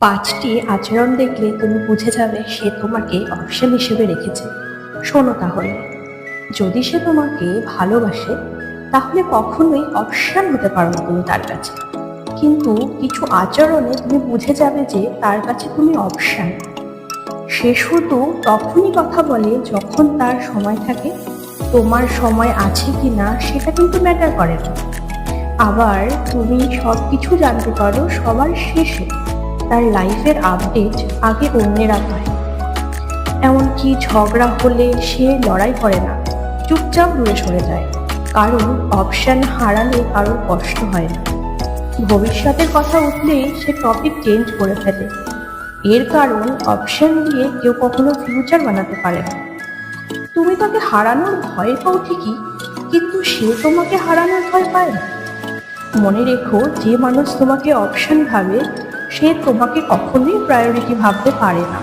5টি আচরণ দেখলে তুমি বুঝে যাবে সে তোমাকে অপশন হিসেবে রেখেছে। শোনো তাহলে, যদি সে তোমাকে ভালোবাসে তাহলে কখনোই অপশন হতে পারো না তুমি তার কাছে। কিন্তু কিছু আচরণে তুমি বুঝে যাবে যে তার কাছে তুমি অপশন। সে শুধু তখনই কথা বলে যখন তার সময় থাকে। তোমার সময় আছে কি না সেটা কিন্তু ম্যাটার করে না। আবার তুমি সব কিছু জানতে পারো সবার শেষে। তার লাইফের আপডেট আগে অন্যেরা পায়। এমনকি ঝগড়া হলে সে লড়াই করে না, চুপচাপ দূরে সরে যায়। কারণ অপশন হারালে কারোর কষ্ট হয় না। ভবিষ্যতের কথা উঠলেই সে টপিক চেঞ্জ করে ফেলে। এর কারণ অপশন দিয়ে কেউ কখনো ফিউচার বানাতে পারে না। তুমি তাকে হারানোর ভয় পাও ঠিকই, কিন্তু সে তোমাকে হারানোর ভয় পায় না। মনে রেখো, যে মানুষ তোমাকে অপশন ভাবে সে তোমাকে কখনোই প্রায়োরিটি ভাবতে পারে না।